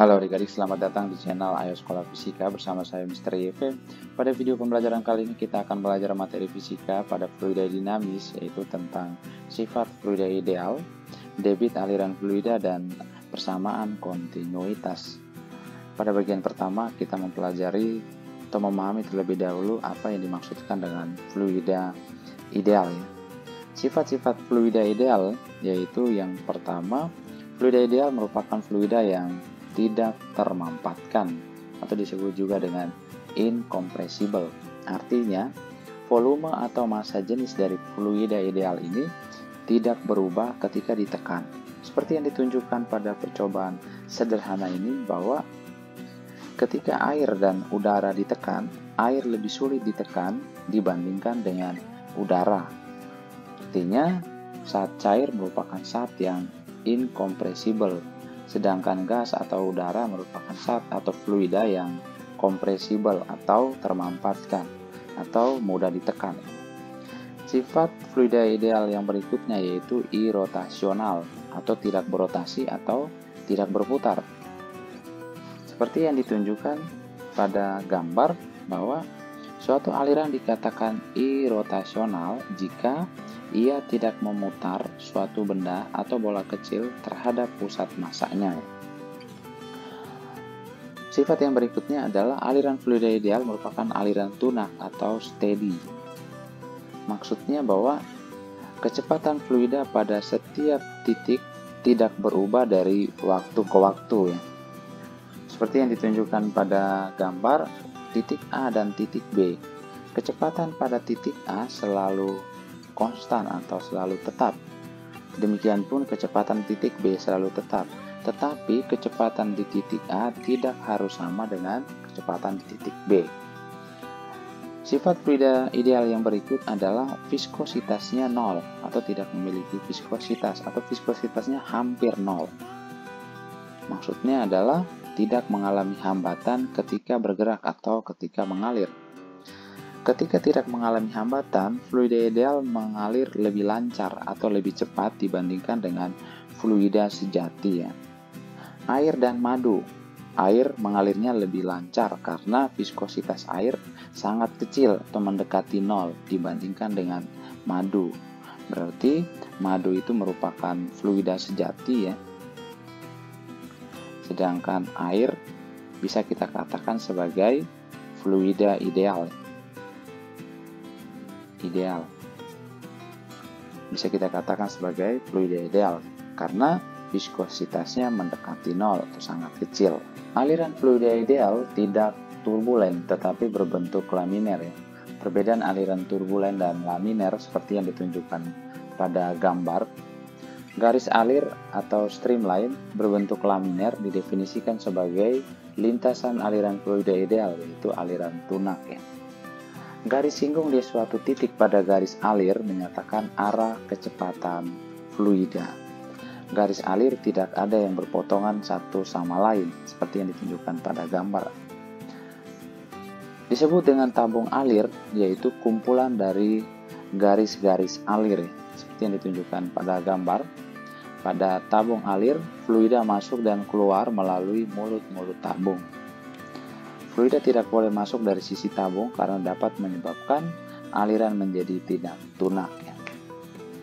Halo adik-adik, selamat datang di channel Ayo Sekolah Fisika bersama saya Mr. YV. Pada video pembelajaran kali ini kita akan belajar materi fisika pada fluida dinamis, yaitu tentang sifat fluida ideal, debit aliran fluida, dan persamaan kontinuitas. Pada bagian pertama kita mempelajari atau memahami terlebih dahulu apa yang dimaksudkan dengan fluida ideal. Sifat-sifat fluida ideal yaitu yang pertama, fluida ideal merupakan fluida yang tidak termampatkan atau disebut juga dengan incompressible. Artinya, volume atau massa jenis dari fluida ideal ini tidak berubah ketika ditekan. Seperti yang ditunjukkan pada percobaan sederhana ini, bahwa ketika air dan udara ditekan, air lebih sulit ditekan dibandingkan dengan udara. Artinya, saat cair merupakan saat yang incompressible, sedangkan gas atau udara merupakan zat atau fluida yang kompresibel atau termampatkan atau mudah ditekan. Sifat fluida ideal yang berikutnya yaitu irotasional atau tidak berotasi atau tidak berputar. Seperti yang ditunjukkan pada gambar, bahwa suatu aliran dikatakan irotasional jika ia tidak memutar suatu benda atau bola kecil terhadap pusat massanya. Sifat yang berikutnya adalah aliran fluida ideal merupakan aliran tunak atau steady. Maksudnya bahwa kecepatan fluida pada setiap titik tidak berubah dari waktu ke waktu. Seperti yang ditunjukkan pada gambar titik A dan titik B. Kecepatan pada titik A selalu konstan atau selalu tetap. Demikian pun kecepatan titik B selalu tetap. Tetapi kecepatan di titik A tidak harus sama dengan kecepatan di titik B. Sifat fluida ideal yang berikut adalah viskositasnya nol atau tidak memiliki viskositas atau viskositasnya hampir nol. Maksudnya adalah tidak mengalami hambatan ketika bergerak atau ketika mengalir. Ketika tidak mengalami hambatan, fluida ideal mengalir lebih lancar atau lebih cepat dibandingkan dengan fluida sejati. Air dan madu. Air mengalirnya lebih lancar karena viskositas air sangat kecil atau mendekati nol dibandingkan dengan madu. Berarti madu itu merupakan fluida sejati Sedangkan air bisa kita katakan sebagai fluida ideal. Bisa kita katakan sebagai fluida ideal karena viskositasnya mendekati nol atau sangat kecil. Aliran fluida ideal tidak turbulen tetapi berbentuk laminer. Perbedaan aliran turbulen dan laminer seperti yang ditunjukkan pada gambar. Garis alir atau streamline berbentuk laminer didefinisikan sebagai lintasan aliran fluida ideal, yaitu aliran tunak. Garis singgung di suatu titik pada garis alir menyatakan arah kecepatan fluida. Garis alir tidak ada yang berpotongan satu sama lain, seperti yang ditunjukkan pada gambar. Disebut dengan tabung alir, yaitu kumpulan dari garis-garis alir, seperti yang ditunjukkan pada gambar. Pada tabung alir, fluida masuk dan keluar melalui mulut-mulut tabung. Fluida tidak boleh masuk dari sisi tabung karena dapat menyebabkan aliran menjadi tidak tunak.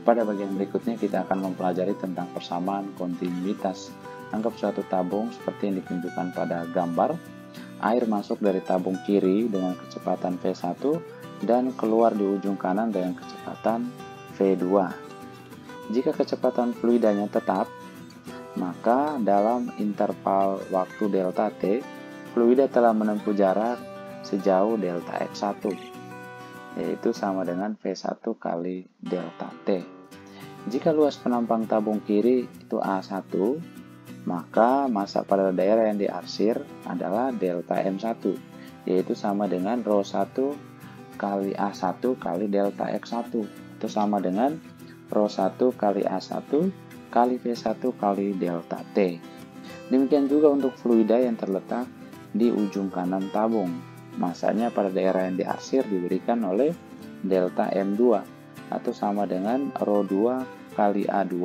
Pada bagian berikutnya kita akan mempelajari tentang persamaan kontinuitas. Anggap suatu tabung seperti yang ditunjukkan pada gambar. Air masuk dari tabung kiri dengan kecepatan V1 dan keluar di ujung kanan dengan kecepatan V2. Jika kecepatan fluidanya tetap, maka dalam interval waktu delta T, fluida telah menempuh jarak sejauh delta X1, yaitu sama dengan V1 kali delta T. Jika luas penampang tabung kiri itu A1, maka massa pada daerah yang diarsir adalah delta M1, yaitu sama dengan ρ1 kali A1 kali delta X1, itu sama dengan ρ1 kali A1 kali V1 kali delta T. Demikian juga untuk fluida yang terletak di ujung kanan tabung. Massanya pada daerah yang diarsir diberikan oleh delta M2 atau sama dengan ρ2 kali A2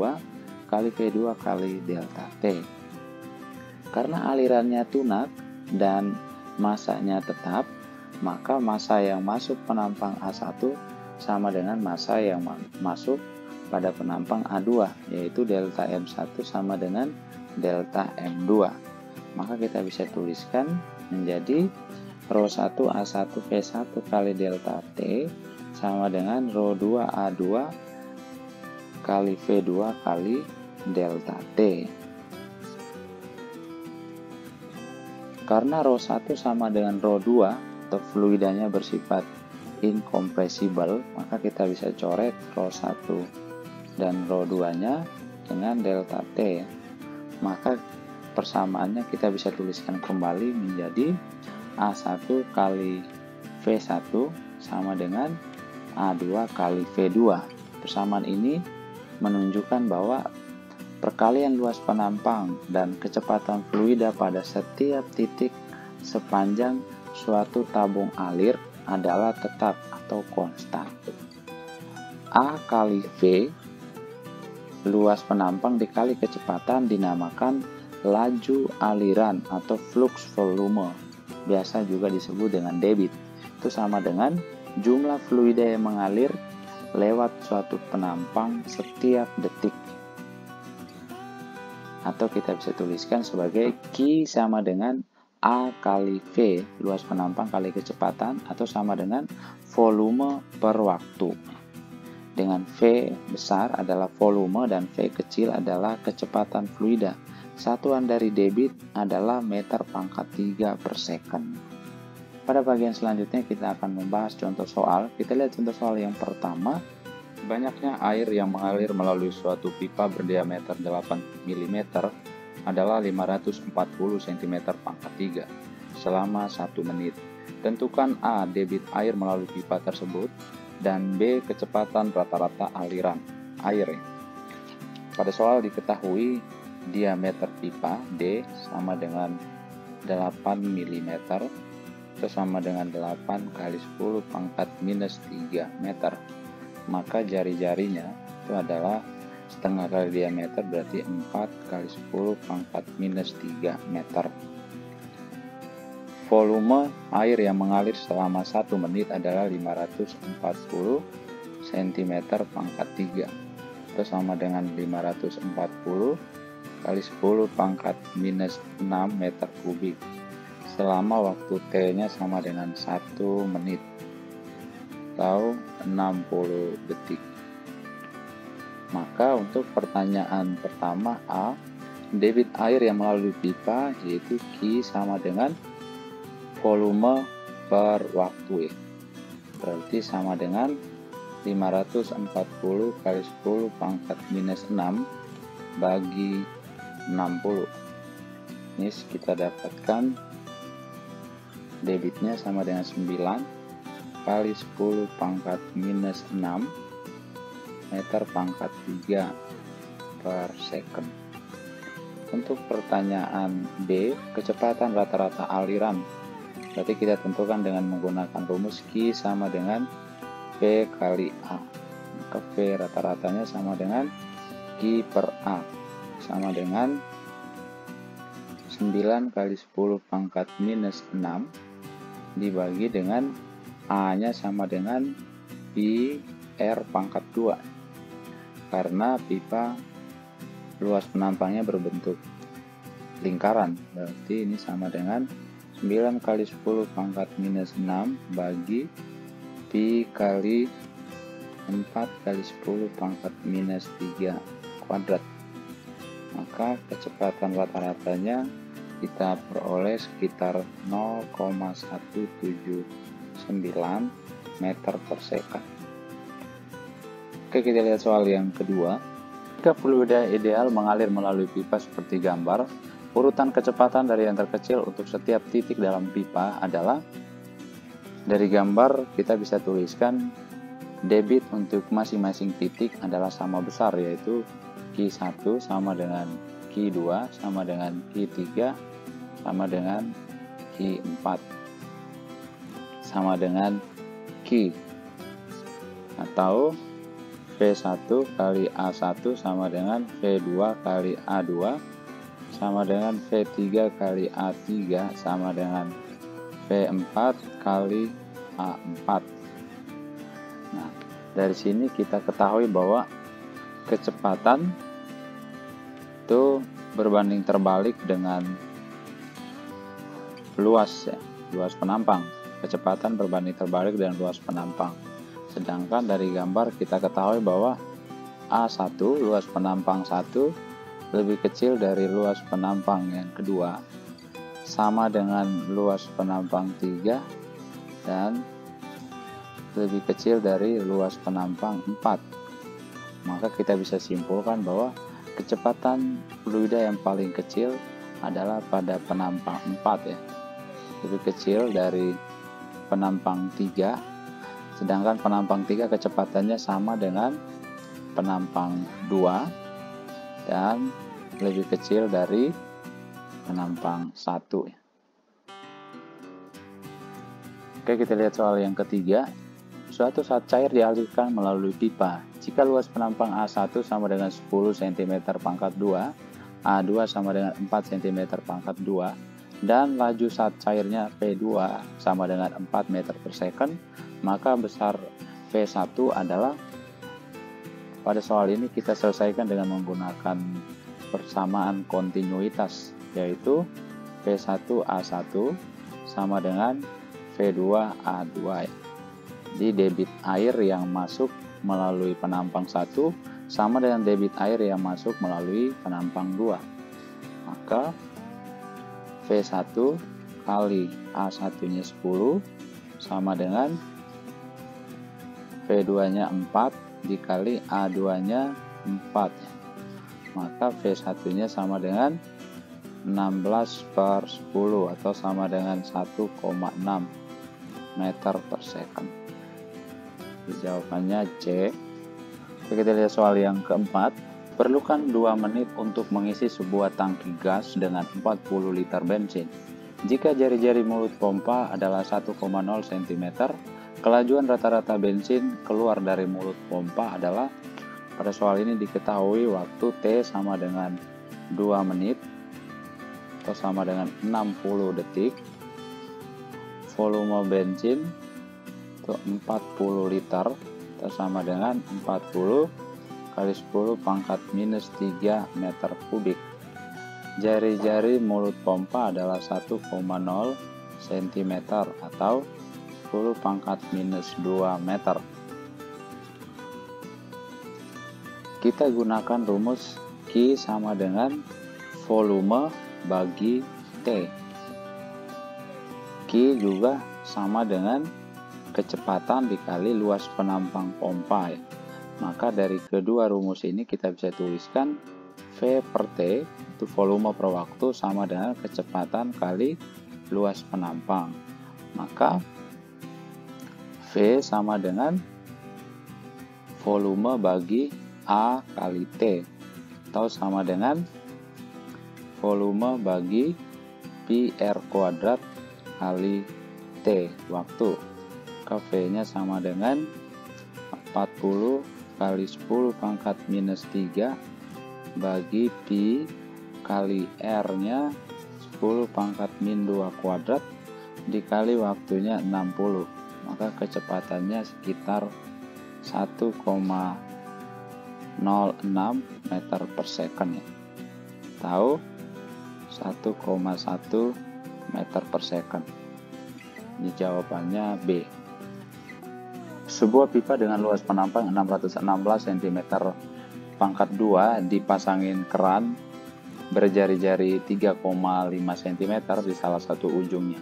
kali V2 kali delta T. Karena alirannya tunak dan masanya tetap, maka massa yang masuk penampang A1 sama dengan massa yang masuk pada penampang A2, yaitu delta M1 sama dengan delta M2. Maka kita bisa tuliskan menjadi Rho 1 A1 V1 kali delta T sama dengan Rho 2 A2 kali V2 kali delta T. Karena Rho 1 sama dengan Rho 2 atau fluidanya bersifat incompressible, maka kita bisa coret Rho 1 dan Rho 2-nya dengan delta T. Maka persamaannya kita bisa tuliskan kembali menjadi A1 kali V1 sama dengan A2 kali V2. Persamaan ini menunjukkan bahwa perkalian luas penampang dan kecepatan fluida pada setiap titik sepanjang suatu tabung alir adalah tetap atau konstan. A kali V, luas penampang dikali kecepatan, dinamakan laju aliran atau flux volume, biasa juga disebut dengan debit. Itu sama dengan jumlah fluida yang mengalir lewat suatu penampang setiap detik. Atau kita bisa tuliskan sebagai Q sama dengan A kali V, luas penampang kali kecepatan, atau sama dengan volume per waktu. Dengan V besar adalah volume dan V kecil adalah kecepatan fluida. Satuan dari debit adalah meter pangkat 3 per second. Pada bagian selanjutnya kita akan membahas contoh soal. Kita lihat contoh soal yang pertama. Banyaknya air yang mengalir melalui suatu pipa berdiameter 8 mm adalah 540 cm pangkat 3 selama 1 menit. Tentukan A, debit air melalui pipa tersebut, dan B, kecepatan rata-rata aliran air. Pada soal diketahui diameter pipa D sama dengan 8 mm, itu sama dengan 8 kali 10 pangkat minus 3 meter. Maka jari-jarinya itu adalah setengah kali diameter, berarti 4 kali 10 pangkat minus 3 meter. Volume air yang mengalir selama 1 menit adalah 540 cm pangkat 3. Itu sama dengan 540 kali 10 pangkat minus 6 meter kubik. Selama waktu T-nya sama dengan 1 menit. Atau 60 detik. Maka untuk pertanyaan pertama A, debit air yang melalui pipa yaitu Q sama dengan volume per waktu, berarti sama dengan 540 kali 10 pangkat minus 6 bagi 60. Ini kita dapatkan debitnya sama dengan 9 kali 10 pangkat minus 6 meter pangkat 3 per second. Untuk pertanyaan B, kecepatan rata-rata aliran, berarti kita tentukan dengan menggunakan rumus Q sama dengan V kali A. Maka V rata-ratanya sama dengan Q per A, sama dengan 9 kali 10 pangkat minus 6 dibagi dengan A-nya sama dengan pi R pangkat 2. Karena pipa luas penampangnya berbentuk lingkaran, berarti ini sama dengan 9 kali 10 pangkat minus 6 bagi pi kali 4 kali 10 pangkat minus 3 kuadrat. Maka kecepatan rata-ratanya kita peroleh sekitar 0,179 meter per second. Oke, kita lihat soal yang kedua. Jika fluida ideal mengalir melalui pipa seperti gambar, urutan kecepatan dari yang terkecil untuk setiap titik dalam pipa adalah, dari gambar kita bisa tuliskan debit untuk masing-masing titik adalah sama besar, yaitu Q1 sama dengan Q2 sama dengan Q3 sama dengan Q4 sama dengan Q, atau V1 kali A1 sama dengan V2 kali A2 sama dengan V3 kali A3 sama dengan V4 kali A4. Nah, dari sini kita ketahui bahwa kecepatan itu berbanding terbalik dengan luas penampang. Kecepatan berbanding terbalik dengan luas penampang. Sedangkan dari gambar kita ketahui bahwa A1 luas penampang 1 lebih kecil dari luas penampang yang kedua, sama dengan luas penampang 3 dan lebih kecil dari luas penampang 4. Maka kita bisa simpulkan bahwa kecepatan fluida yang paling kecil adalah pada penampang 4 ya. Lebih kecil dari penampang 3, sedangkan penampang 3 kecepatannya sama dengan penampang 2 dan lebih kecil dari penampang 1 ya. Oke, kita lihat soal yang ketiga. Suatu saat cair dialirkan melalui pipa. Jika luas penampang A1 sama dengan 10 cm pangkat 2, A2 sama dengan 4 cm pangkat 2, dan laju saat cairnya V2 sama dengan 4 meter per second, maka besar V1 adalah, pada soal ini kita selesaikan dengan menggunakan persamaan kontinuitas, yaitu V1A1 sama dengan V2A2 ya. Di debit air yang masuk melalui penampang 1 sama dengan debit air yang masuk melalui penampang 2. Maka V1 kali A1-nya 10 sama dengan V2-nya 4 dikali A2-nya 4. Maka V1-nya sama dengan 16/10 atau sama dengan 1,6 meter per second. Jawabannya C. Kita lihat soal yang keempat. Perlukan 2 menit untuk mengisi sebuah tangki gas dengan 40 liter bensin. Jika jari-jari mulut pompa adalah 1,0 cm, kelajuan rata-rata bensin keluar dari mulut pompa adalah, pada soal ini diketahui waktu T sama dengan 2 menit atau sama dengan 60 detik. Volume bensin itu 40 liter atau sama dengan 40 kali 10 pangkat minus 3 meter kubik. Jari-jari mulut pompa adalah 1,0 cm atau 10 pangkat minus 2 meter. Kita gunakan rumus Q sama dengan volume bagi T. Q juga sama dengan kecepatan dikali luas penampang pompa ya. Maka dari kedua rumus ini kita bisa tuliskan V per T itu volume per waktu sama dengan kecepatan kali luas penampang. Maka V sama dengan volume bagi A kali T atau sama dengan volume bagi pi R kuadrat kali T waktu. V-nya sama dengan 40 kali 10 pangkat minus 3 bagi pi kali R-nya 10 pangkat min 2 kuadrat dikali waktunya 60. Maka kecepatannya sekitar 1,06 meter per second ya. Tahu 1,1 meter per second. Ini jawabannya B. Sebuah pipa dengan luas penampang 616 cm pangkat 2 dipasangin keran berjari-jari 3,5 cm di salah satu ujungnya.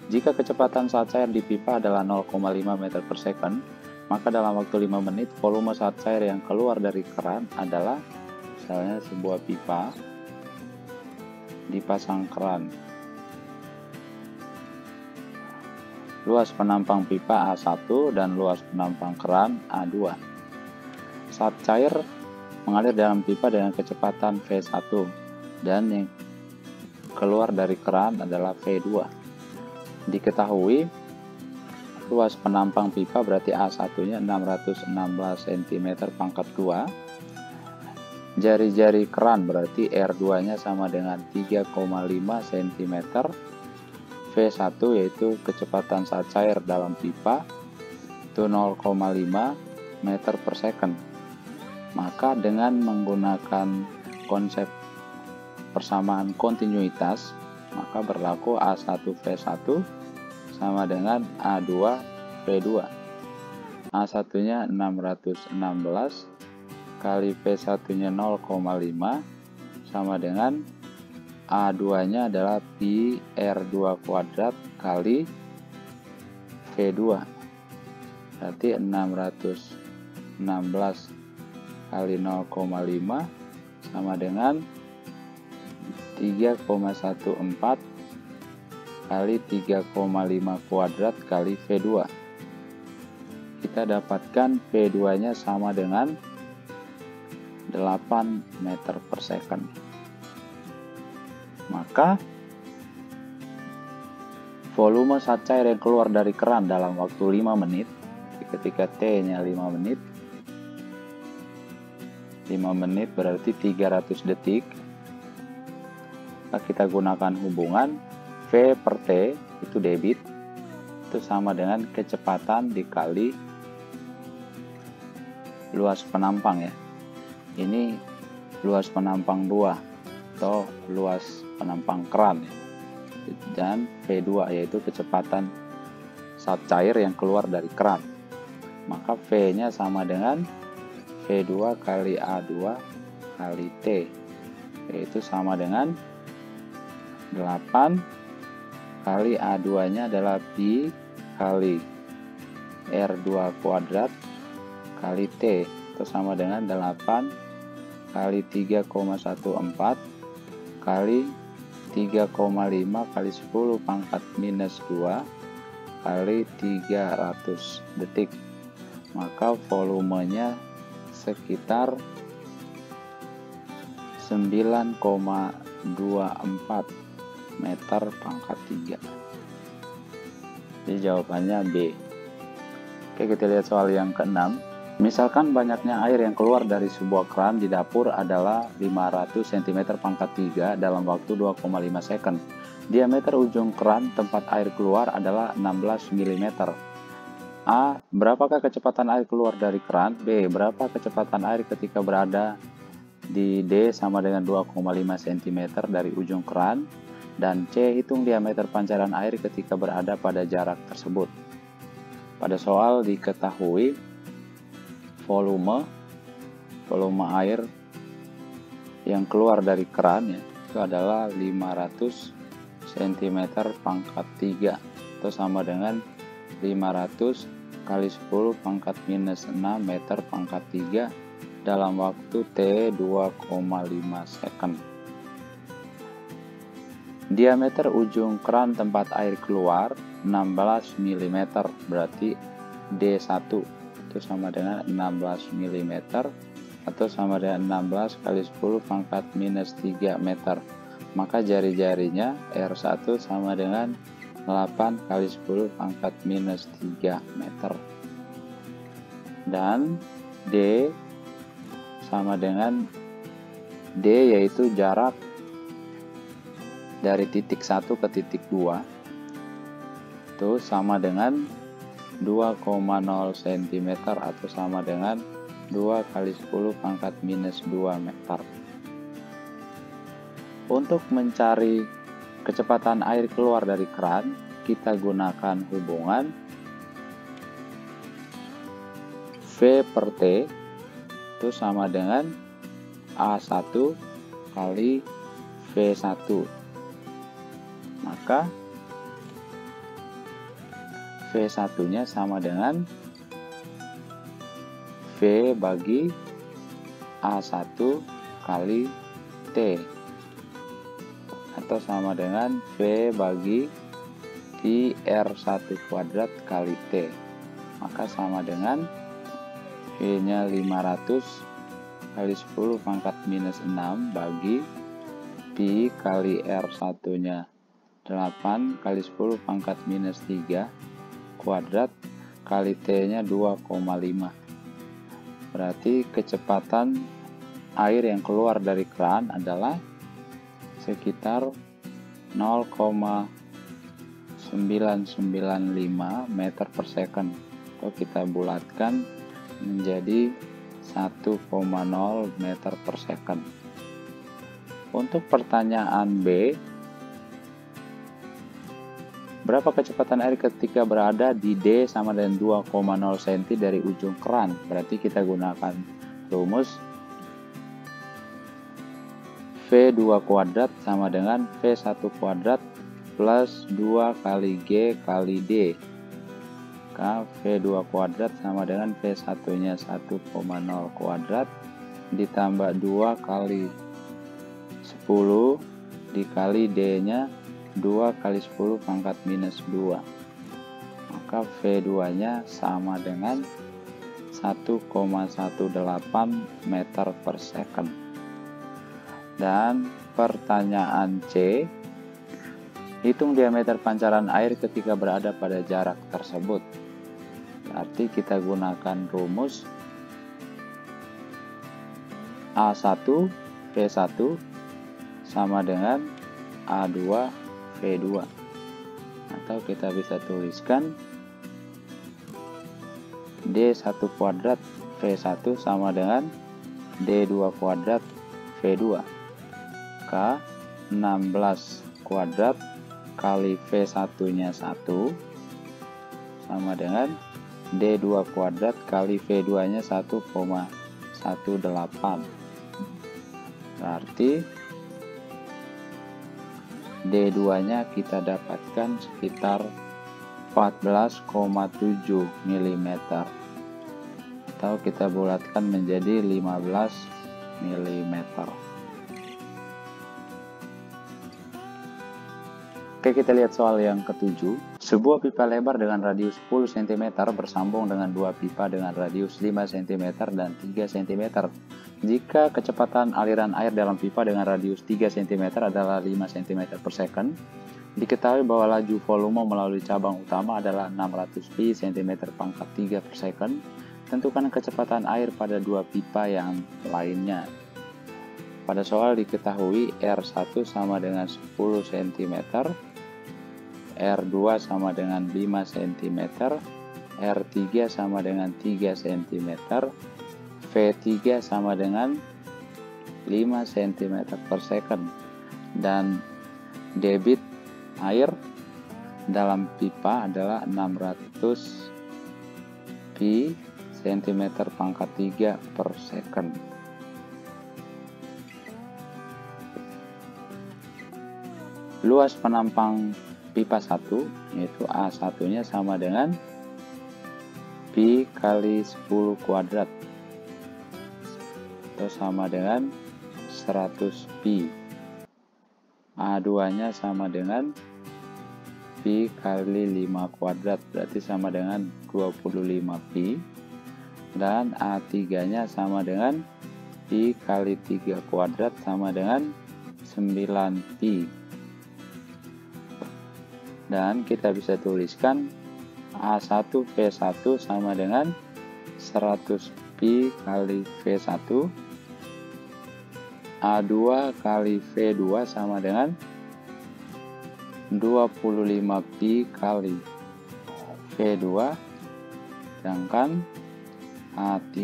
Jika kecepatan saat cair di pipa adalah 0,5 meter per second, maka dalam waktu 5 menit volume saat cair yang keluar dari keran adalah, misalnya sebuah pipa dipasang keran. Luas penampang pipa A1 dan luas penampang keran A2. Saat cair mengalir dalam pipa dengan kecepatan V1 dan yang keluar dari keran adalah V2. Diketahui luas penampang pipa berarti A1-nya 616 cm pangkat 2 jari-jari keran berarti R2 nya sama dengan 3,5 cm, V1 yaitu kecepatan saat cair dalam pipa itu 0,5 meter per second. Maka dengan menggunakan konsep persamaan kontinuitas, maka berlaku A1 V1 sama dengan A2 V2. A1 nya 616 kali V1 nya 0,5 sama dengan A2 nya adalah pi R2 kuadrat kali V2, berarti 616 kali 0,5 sama dengan 3,14 kali 3,5 kuadrat kali V2. Kita dapatkan V2 nya sama dengan 8 meter per second. Maka volume saat cair yang keluar dari keran dalam waktu 5 menit, ketika T nya 5 menit, 5 menit berarti 300 detik. Kita gunakan hubungan V per T itu debit, itu sama dengan kecepatan dikali luas penampang ya. Ini luas penampang 2 atau luas penampang keran ya. Dan V2 yaitu kecepatan saat cair yang keluar dari keran. Maka V nya sama dengan V2 kali A2 kali T, yaitu sama dengan 8 kali A2 nya adalah pi kali R2 kuadrat kali T, itu sama dengan 8 kali 3,14 kali 3,5 kali 10 pangkat minus 2 kali 300 detik. Maka volumenya sekitar 9,24 meter pangkat 3. Jadi jawabannya B. Oke, kita lihat soal yang ke-6. Misalkan banyaknya air yang keluar dari sebuah keran di dapur adalah 500 cm pangkat 3 dalam waktu 2,5 second. Diameter ujung keran tempat air keluar adalah 16 mm. A. Berapakah kecepatan air keluar dari keran? B. Berapa kecepatan air ketika berada di D sama dengan 2,5 cm dari ujung keran? Dan C. Hitung diameter pancaran air ketika berada pada jarak tersebut. Pada soal diketahui volume air yang keluar dari keran ya, itu adalah 500 cm pangkat 3, itu sama dengan 500 kali 10 pangkat minus 6 meter pangkat 3 dalam waktu T 2,5 second. Diameter ujung keran tempat air keluar 16 mm, berarti D1 itu sama dengan 16 mm atau sama dengan 16 kali 10 pangkat minus 3 meter. Maka jari-jarinya R1 sama dengan 8 kali 10 pangkat minus 3 meter. Dan D sama dengan D yaitu jarak dari titik 1 ke titik 2 itu sama dengan 2,0 cm atau sama dengan 2 kali 10 pangkat minus 2 meter. Untuk mencari kecepatan air keluar dari keran, kita gunakan hubungan V per T itu sama dengan A1 kali V1. Maka V1 nya sama dengan V bagi A1 kali T, atau sama dengan V bagi pi R1 kuadrat kali T. Maka sama dengan V nya 500 kali 10 pangkat minus 6 bagi pi kali R1 nya 8 kali 10 pangkat minus 3 kuadrat kali T nya 2,5. Berarti kecepatan air yang keluar dari keran adalah sekitar 0,995 meter per second, atau kita bulatkan menjadi 1,0 meter per second. Untuk pertanyaan B, berapa kecepatan air ketika berada di D sama dengan 2,0 cm dari ujung keran? Berarti kita gunakan rumus V2 kuadrat sama dengan V1 kuadrat plus 2 kali G kali D. V2 kuadrat sama dengan V1 nya 1,0 kuadrat ditambah 2 kali 10 dikali D nya 2 kali 10 pangkat minus 2. Maka V2 nya sama dengan 1,18 meter per second. Dan pertanyaan C, hitung diameter pancaran air ketika berada pada jarak tersebut. Berarti kita gunakan rumus A1 V1 sama dengan A2 V2, atau kita bisa tuliskan D1 kuadrat V1 sama dengan D2 kuadrat V2. K 16 kuadrat kali V1 nya 1 sama dengan D2 kuadrat kali V2 nya 1,18. Berarti D2 nya kita dapatkan sekitar 14,7 mm, atau kita bulatkan menjadi 15 mm. Oke, kita lihat soal yang ketujuh. Sebuah pipa lebar dengan radius 10 cm bersambung dengan dua pipa dengan radius 5 cm dan 3 cm. Jika kecepatan aliran air dalam pipa dengan radius 3 cm adalah 5 cm per second, diketahui bahwa laju volume melalui cabang utama adalah 600 pi cm pangkat 3 per second. Tentukan kecepatan air pada dua pipa yang lainnya. Pada soal diketahui R1 sama dengan 10 cm, R2 sama dengan 5 cm, R3 sama dengan 3 cm, V3 sama dengan 5 cm per second, dan debit air dalam pipa adalah 600 pi cm pangkat 3 per second. Luas penampang pipa 1 yaitu A1 nya sama dengan pi kali 10 kuadrat atau sama dengan 100 pi. A2 nya sama dengan pi kali 5 kuadrat, berarti sama dengan 25 pi. Dan A3 nya sama dengan pi kali 3 kuadrat sama dengan 9 pi. Dan kita bisa tuliskan A1 V1 sama dengan 100 pi kali V1, A2 kali V2 sama dengan 25 pi kali V2, sedangkan A3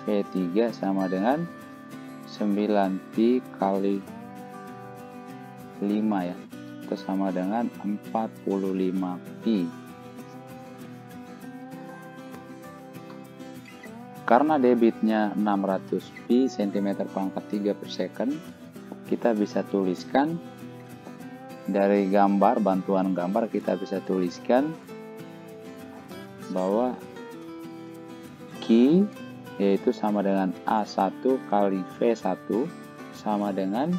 V3 sama dengan 9 pi kali 5 ya, itu sama dengan 45 pi. Karena debitnya 600 pi cm pangkat 3 per second, kita bisa tuliskan dari gambar, bantuan gambar kita bisa tuliskan bahwa Q yaitu sama dengan A1 kali V1 sama dengan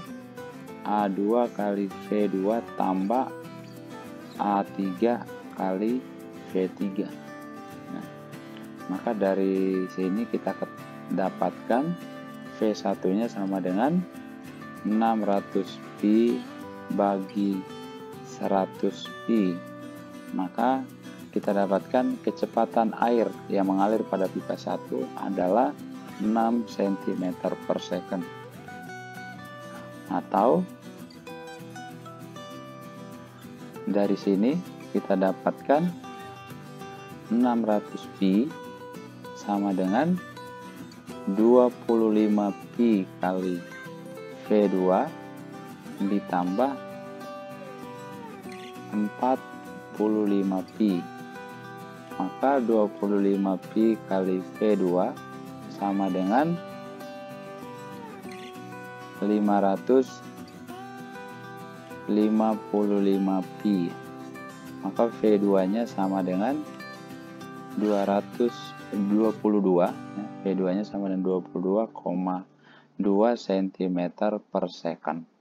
A2 kali V2 tambah A3 kali V3. Nah, maka dari sini kita dapatkan V1 nya sama dengan 600 pi bagi 100 pi. Maka kita dapatkan kecepatan air yang mengalir pada pipa 1 adalah cm per second. Atau dari sini kita dapatkan 600 pi sama dengan 25 pi kali V2 ditambah 45 pi. Maka 25 pi kali V2 sama dengan 555 pi. Maka V2 nya sama dengan 222 ya. V2 nya sama dengan 22,2 cm per second.